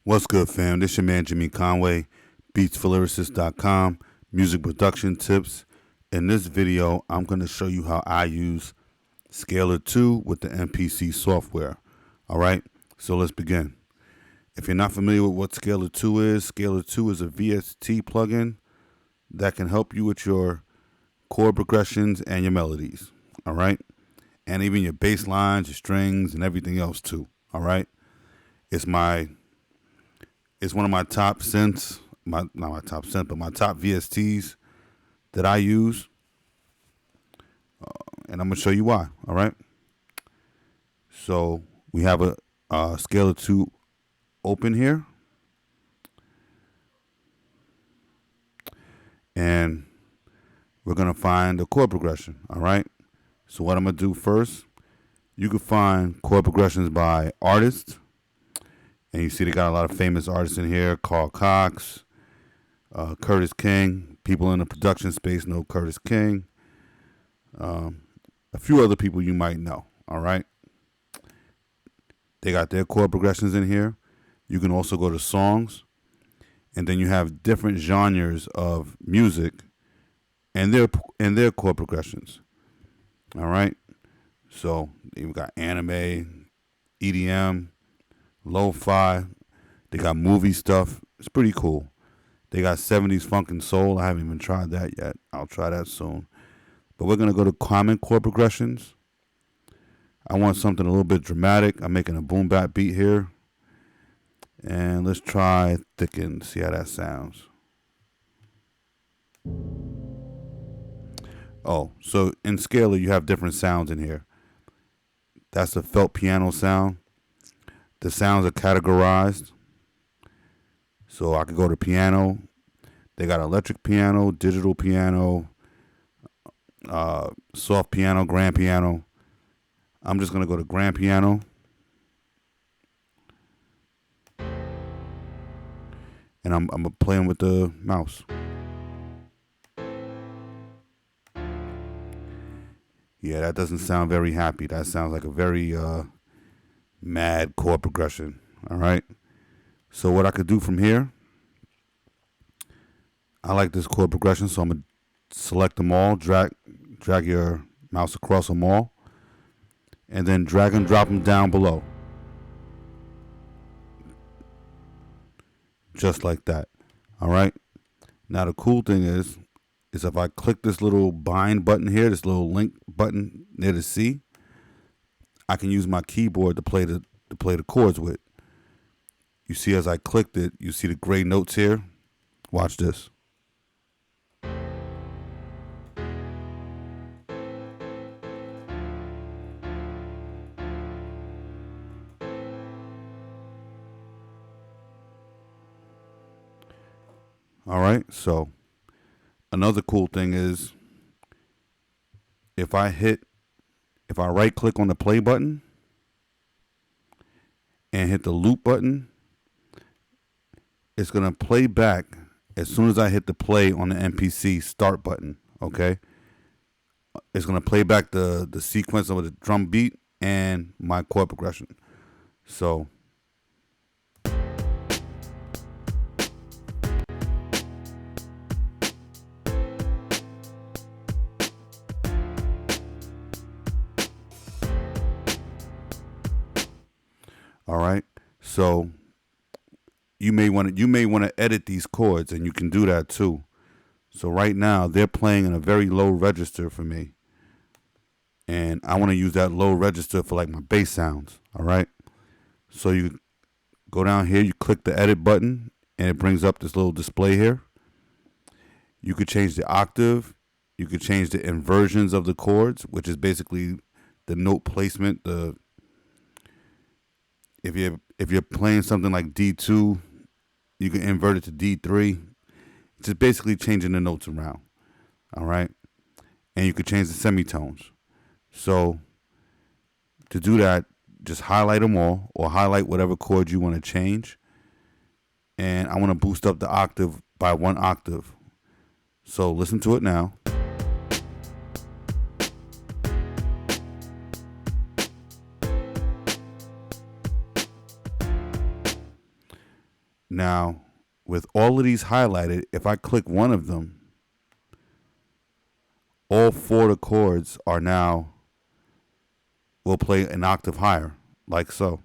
What's good, fam? This your man Jimmy Conway, beatsforlyricists.com, music production tips. In this video, I'm going to show you how I use Scalar 2 with the MPC software. All right, so let's begin. If you're not familiar with what Scalar 2 is a VST plugin that can help you with your chord progressions and your melodies. All right, and even your bass lines, your strings, and everything else too. All right, it's one of my top synths, not my top synth, but my top VSTs that I use. And I'm going to show you why, all right? So we have a Scalar 2 open here. And we're going to find a chord progression, all right? So what I'm going to do first, you can find chord progressions by artist. And you see they got a lot of famous artists in here. Carl Cox, Curtis King. People in the production space know Curtis King. A few other people you might know, all right? They got their chord progressions in here. You can also go to songs. And then you have different genres of music and their chord progressions, all right? So you've got anime, EDM, lo-fi. They got movie stuff. It's pretty cool. They got 70s funk and soul. I haven't even tried that yet. I'll try that soon. But we're going to go to common chord progressions. I want something a little bit dramatic. I'm making a boom bap beat here. And let's try thicken. See how that sounds. Oh, so in Scalar you have different sounds in here. That's the felt piano sound. The sounds are categorized. So I could go to piano. They got electric piano, digital piano, soft piano, grand piano. I'm just going to go to grand piano. And I'm playing with the mouse. Yeah, that doesn't sound very happy. That sounds like a very mad chord progression. All right. So what I could do from here, I like this chord progression, so I'm gonna select them all, drag your mouse across them all, and then drag and drop them down below, just like that. All right. Now the cool thing is if I click this little bind button here, this little link button near the C, I can use my keyboard to play the chords with. You see, as I clicked it, you see the gray notes here. Watch this. All right, so another cool thing is if I right click on the play button and hit the loop button, it's going to play back as soon as I hit the play on the MPC start button, okay? It's going to play back the sequence of the drum beat and my chord progression. So all right. So you may want to edit these chords, and you can do that too. So right now they're playing in a very low register for me, and I want to use that low register for like my bass sounds. All right. So you go down here, you click the edit button, and it brings up this little display here. You could change the octave. You could change the inversions of the chords, which is basically the note placement. If you're playing something like D2, you can invert it to D3. It's just basically changing the notes around. All right. And you could change the semitones. So to do that, just highlight them all, or highlight whatever chord you want to change. And I want to boost up the octave by 1 octave. So listen to it now. Now, with all of these highlighted, if I click one of them, all four of the chords are now, will play an octave higher, like so.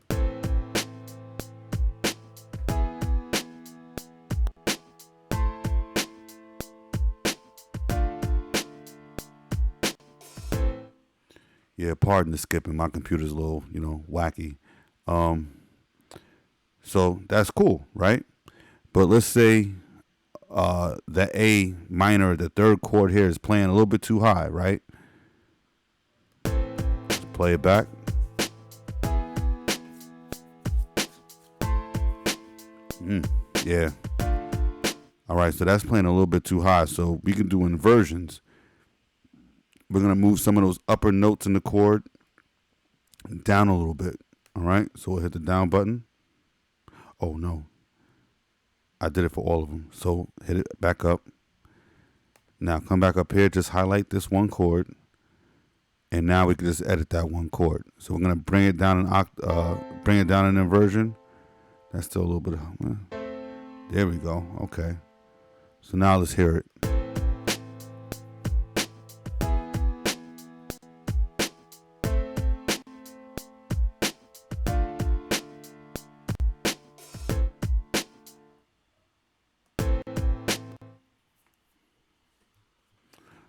Yeah, pardon the skipping. My computer's a little, wacky. So that's cool, right? But let's say the A minor, the third chord here, is playing a little bit too high, right? Let's play it back. Yeah. All right, so that's playing a little bit too high. So we can do inversions. We're going to move some of those upper notes in the chord down a little bit. All right, so we'll hit the down button. Oh, no. I did it for all of them. So hit it back up. Now come back up here, just highlight this one chord. And now we can just edit that one chord. So we're going to bring it down an inversion. That's still a little bit of, there we go. Okay. So now let's hear it.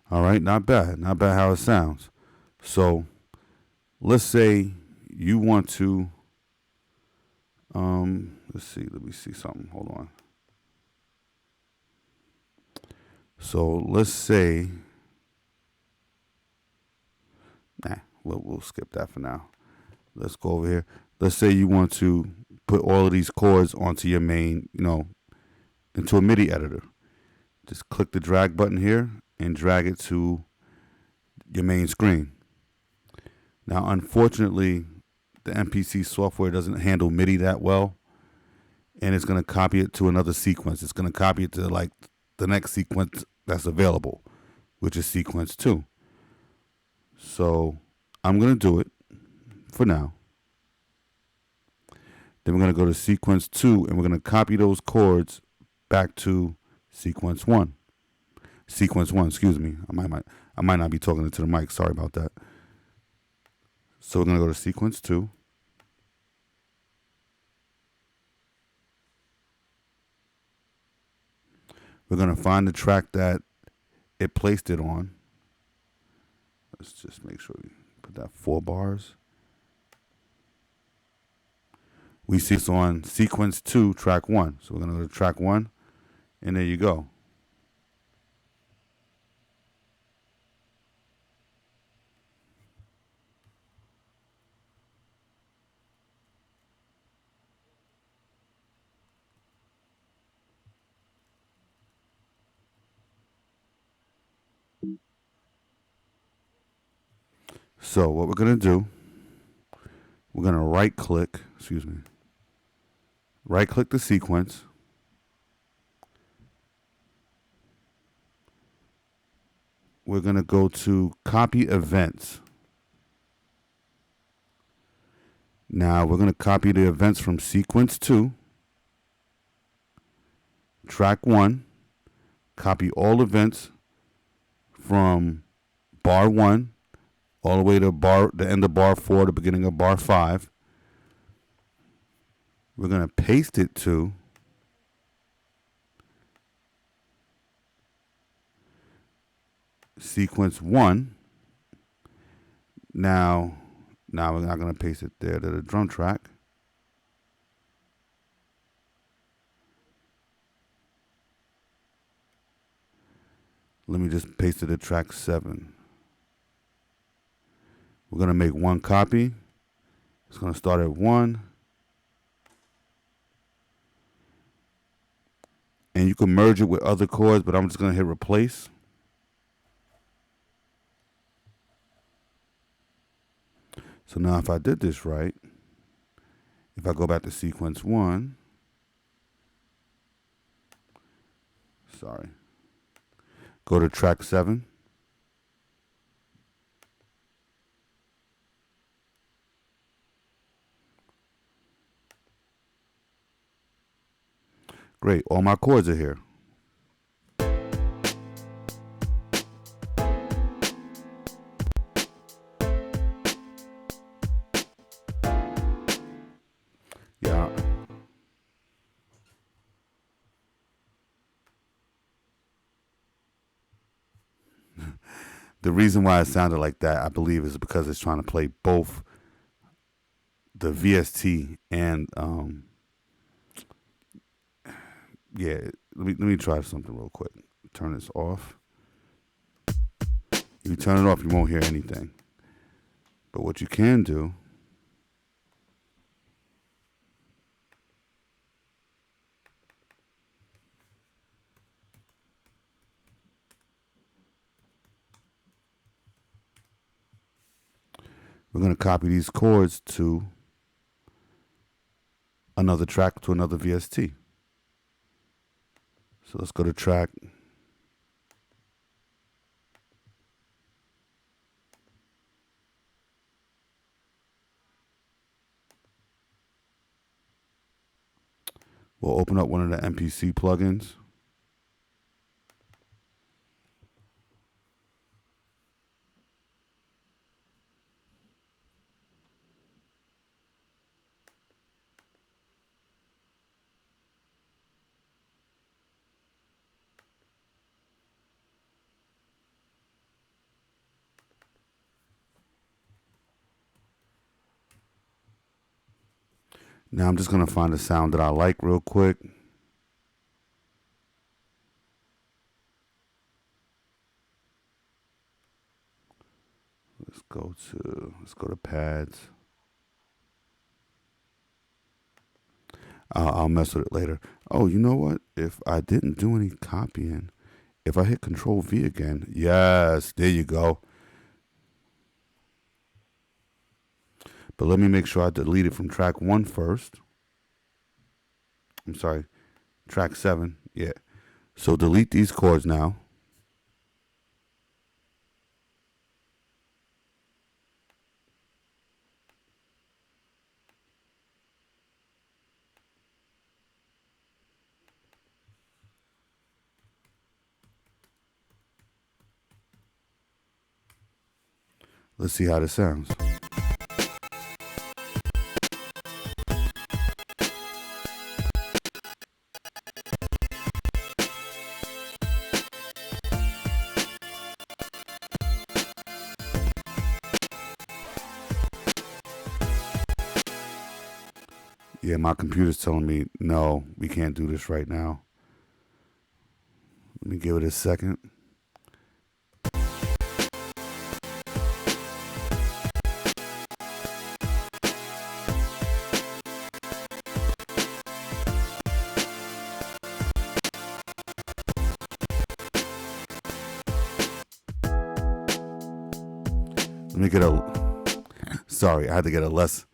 All right, not bad. Not bad how it sounds. So let's say you want to, let me see something. Hold on. So let's say, we'll skip that for now. Let's go over here. Let's say you want to put all of these chords onto your main, into a MIDI editor. Just click the drag button here and drag it to your main screen. Now, unfortunately, the MPC software doesn't handle MIDI that well, and it's going to copy it to another sequence. It's going to copy it to like the next sequence that's available, which is sequence 2. So I'm going to do it for now. Then we're going to go to sequence 2, and we're going to copy those chords back to sequence 1. Sequence 1, excuse me. I might not be talking into the mic. Sorry about that. So we're going to go to sequence 2. We're going to find the track that it placed it on. Let's just make sure we put that 4 bars. We see it's on sequence 2, track 1. So we're going to go to track 1, and there you go. So what we're going to do, we're going to right-click the sequence. We're going to go to copy events. Now we're going to copy the events from sequence 2, track 1, copy all events from bar 1 all the way to the end of bar 4, the beginning of bar 5. We're going to paste it to sequence 1. Now we're not going to paste it there to the drum track. Let me just paste it to track 7. We're going to make one copy. It's going to start at 1. And you can merge it with other chords, but I'm just going to hit replace. So now if I did this right, if I go back to sequence 1, go to track 7. Great, all my chords are here. Yeah. The reason why it sounded like that, I believe, is because it's trying to play both the VST and yeah. Let me try something real quick. Turn this off. If you turn it off, you won't hear anything. But what you can do, we're going to copy these chords to another track, to another VST. So let's go to track. We'll open up one of the MPC plugins. Now I'm just going to find a sound that I like real quick. Let's go to pads. I'll mess with it later. Oh, you know what? If I didn't do any copying, if I hit Control V again, yes, there you go. But let me make sure I delete it from track 1 first. I'm sorry, track 7. Yeah. So delete these chords now. Let's see how this sounds. Yeah, my computer's telling me, no, we can't do this right now. Let me give it a second. Let me get sorry, I had to get a less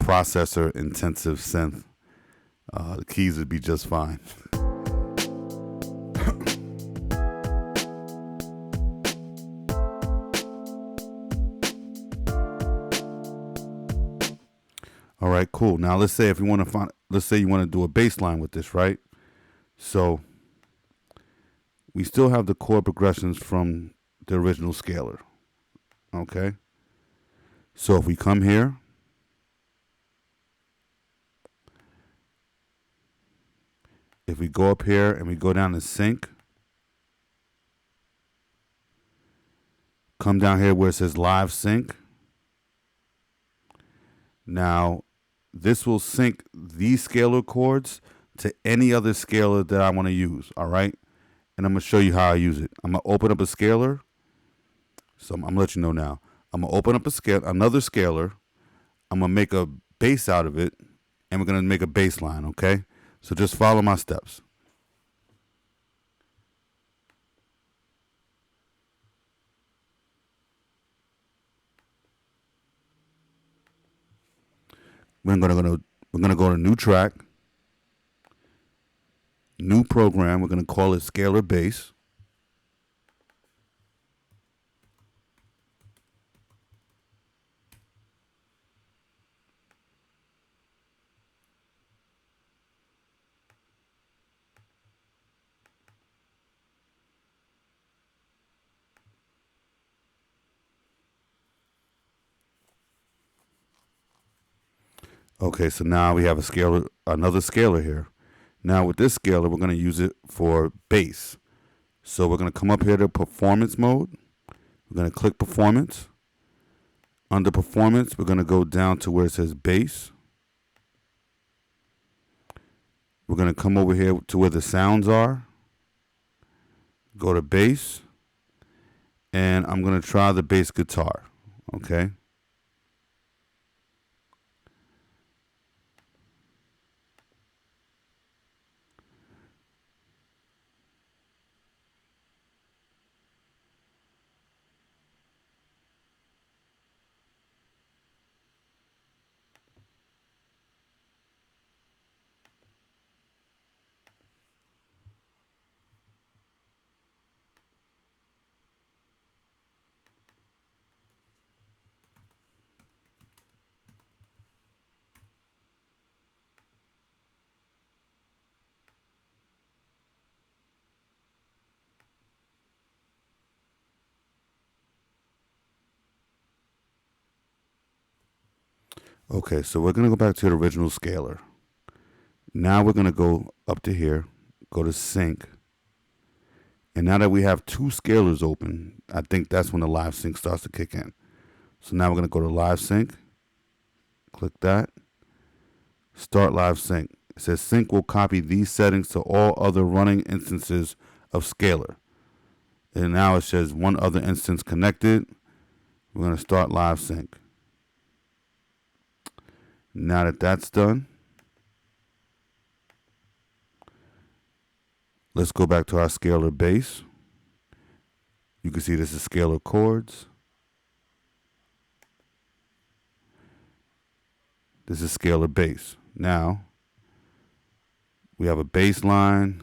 processor intensive synth. The keys would be just fine. All right, cool. Now let's say you want to do a bass line with this, right? So we still have the chord progressions from the original scalar. Okay. So if we come here, if we go up here and we go down to sync, come down here where it says live sync. Now, this will sync these scalar chords to any other scalar that I want to use, all right? And I'm going to show you how I use it. I'm going to open up a scalar. So I'm going to let you know now. I'm going to open up another scalar. I'm going to make a bass out of it, and we're going to make a bass line, okay? So just follow my steps. We're gonna go to new track, new program. We're gonna call it Scalar Bass. Okay, so now we have a scalar, another scalar here. Now with this scalar, we're going to use it for bass. So we're going to come up here to performance mode. We're going to click performance. Under performance, we're going to go down to where it says bass. We're going to come over here to where the sounds are. Go to bass. And I'm going to try the bass guitar. Okay. Okay, so we're going to go back to the original scalar. Now we're going to go up to here, go to sync. And now that we have two scalars open, I think that's when the live sync starts to kick in. So now we're going to go to live sync. Click that. Start live sync. It says sync will copy these settings to all other running instances of scalar. And now it says one other instance connected. We're going to start live sync. Now that that's done, let's go back to our scalar bass. You can see this is scalar chords. This is scalar bass. Now, we have a bass line.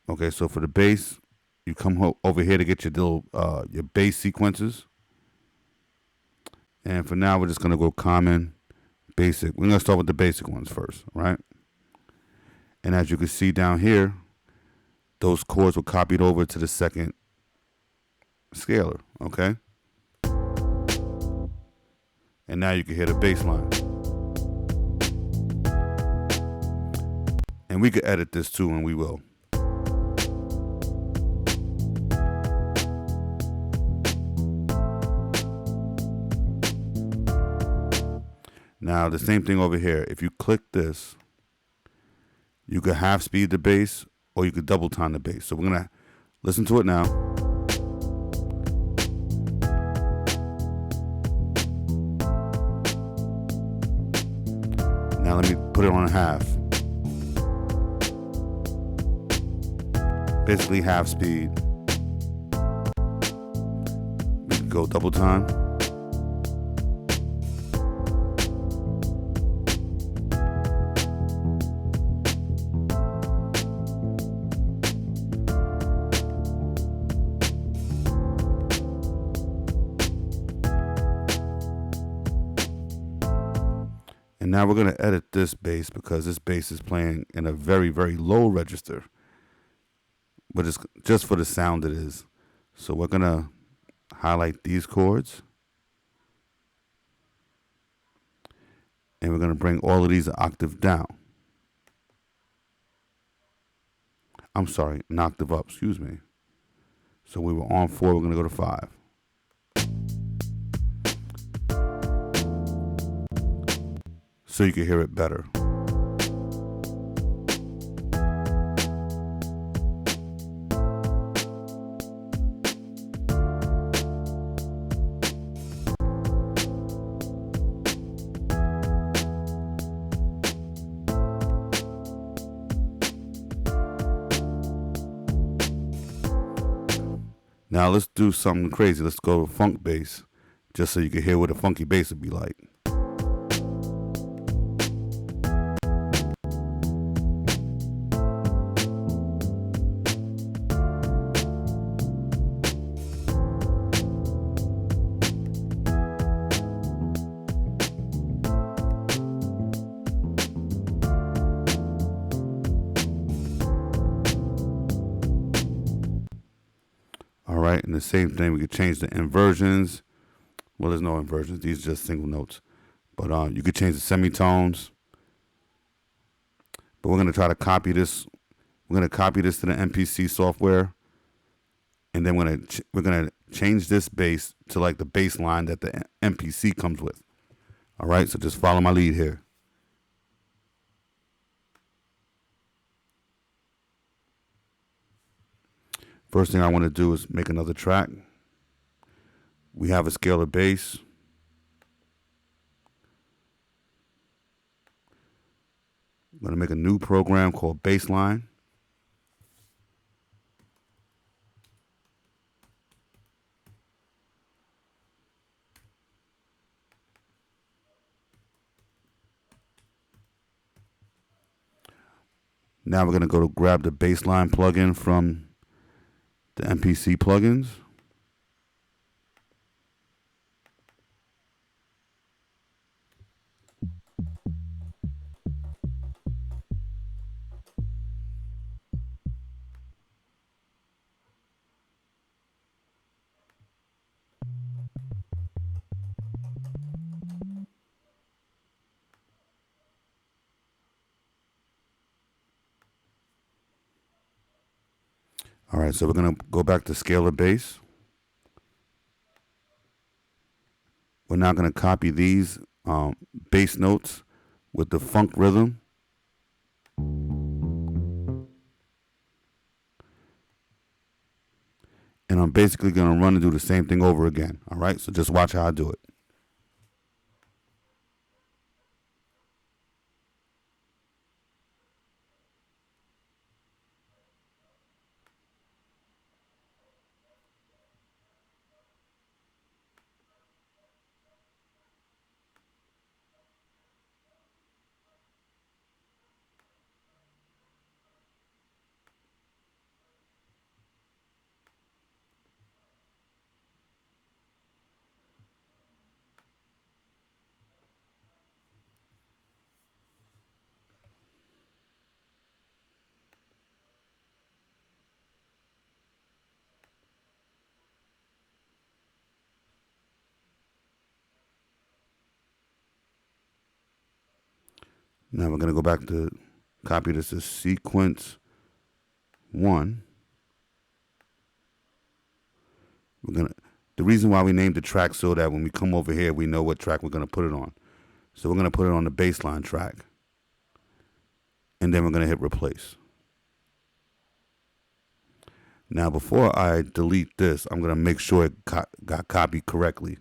Okay, so for the bass, you come over here to get your little your bass sequences. And for now, we're just going to go common, basic. We're going to start with the basic ones first, right? And as you can see down here, those chords were copied over to the second scalar, okay? And now you can hear the bass line. And we could edit this too, and we will. Now, the same thing over here. If you click this, you could half speed the bass or you could double time the bass. So we're going to listen to it now. Now let me put it on half. Basically half speed. We can go double time. And now we're going to edit this bass because this bass is playing in a very, very low register. But it's just for the sound it is. So we're going to highlight these chords. And we're going to bring all of these an octave down. I'm sorry, an octave up, excuse me. So we were on 4, we're going to go to 5. So you can hear it better. Now let's do something crazy. Let's go funk bass, just so you can hear what a funky bass would be like. Alright, and the same thing, we could change the inversions. Well, there's no inversions, these are just single notes. But you could change the semitones. But we're going to try to copy this. We're going to copy this to the MPC software. And then we're gonna change this bass to like the bass line that the MPC comes with. All right, so just follow my lead here. First thing I want to do is make another track. We have a scalar bass. I'm gonna make a new program called Bassline. Now we're going to go to grab the Bassline plugin from the MPC plugins. All right, so we're going to go back to scalar bass. We're now going to copy these bass notes with the funk rhythm. And I'm basically going to run and do the same thing over again. All right, so just watch how I do it. Now we're going to go back to copy this as sequence 1. The reason why we named the track so that when we come over here, we know what track we're going to put it on. So we're going to put it on the bassline track. And then we're going to hit replace. Now before I delete this, I'm going to make sure it got copied correctly.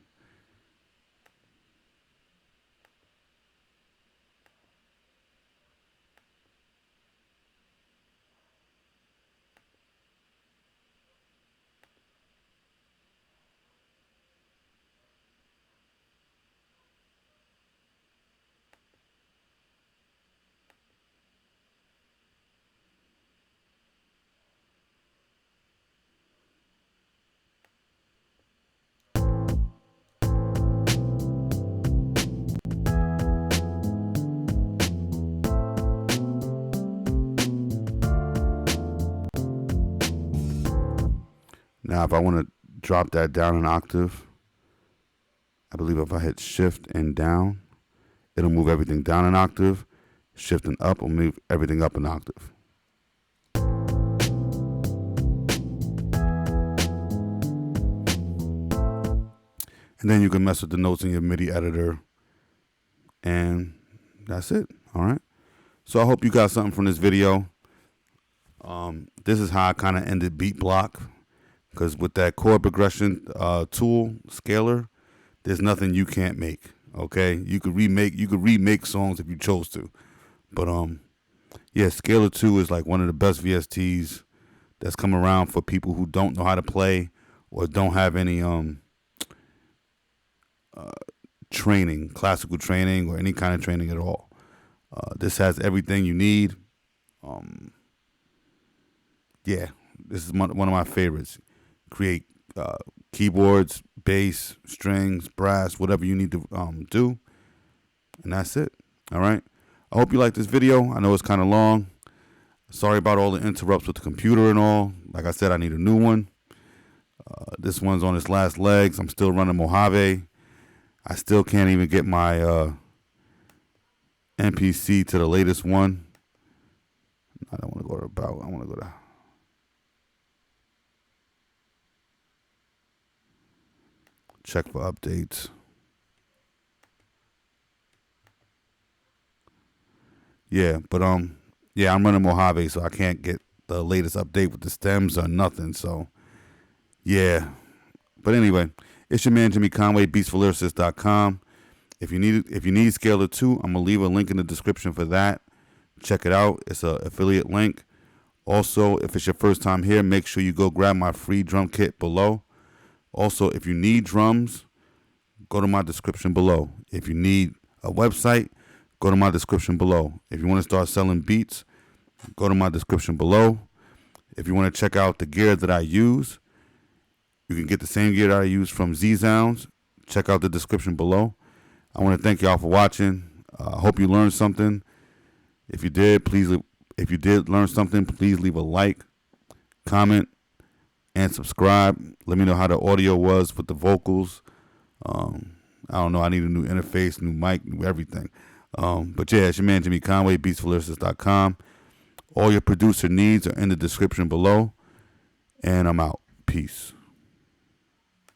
Now, if I want to drop that down an octave, I believe if I hit shift and down, it'll move everything down an octave. Shift and up will move everything up an octave. And then you can mess with the notes in your MIDI editor. And that's it. All right. So I hope you got something from this video. This is how I kind of ended beat block. Because with that chord progression tool, scalar, there's nothing you can't make. Okay, you could remake songs if you chose to. But yeah, Scalar 2 is like one of the best VSTs that's come around for people who don't know how to play or don't have any training, classical training or any kind of training at all. This has everything you need. Yeah, this is one of my favorites. Create keyboards, bass, strings, brass, whatever you need to do. And that's it. All right. I hope you like this video. I know it's kind of long. Sorry about all the interrupts with the computer and all. Like I said, I need a new one. This one's on its last legs. I'm still running Mojave. I still can't even get my MPC to the latest one. I don't want to go to about. I want to go to check for updates. Yeah, but yeah, I'm running Mojave, so I can't get the latest update with the stems or nothing. So yeah, but anyway, it's your man Jimmy Conway, beatsforlyricists.com. If you need Scalar 2, I'm gonna leave a link in the description for that. Check it out. It's an affiliate link. Also, if it's your first time here, make sure you go grab my free drum kit below. Also, if you need drums, go to my description below. If you need a website, go to my description below. If you want to start selling beats, go to my description below. If you want to check out the gear that I use, you can get the same gear that I use from Z-Sounds. Check out the description below. I want to thank y'all for watching. I hope you learned something. If you did, if you did learn something, please leave a like, comment, and subscribe. Let me know how the audio was with the vocals. I don't know. I need a new interface, new mic, new everything. But yeah, it's your man Jimmy Conway, beatsforlyricists.com. All your producer needs are in the description below. And I'm out. Peace.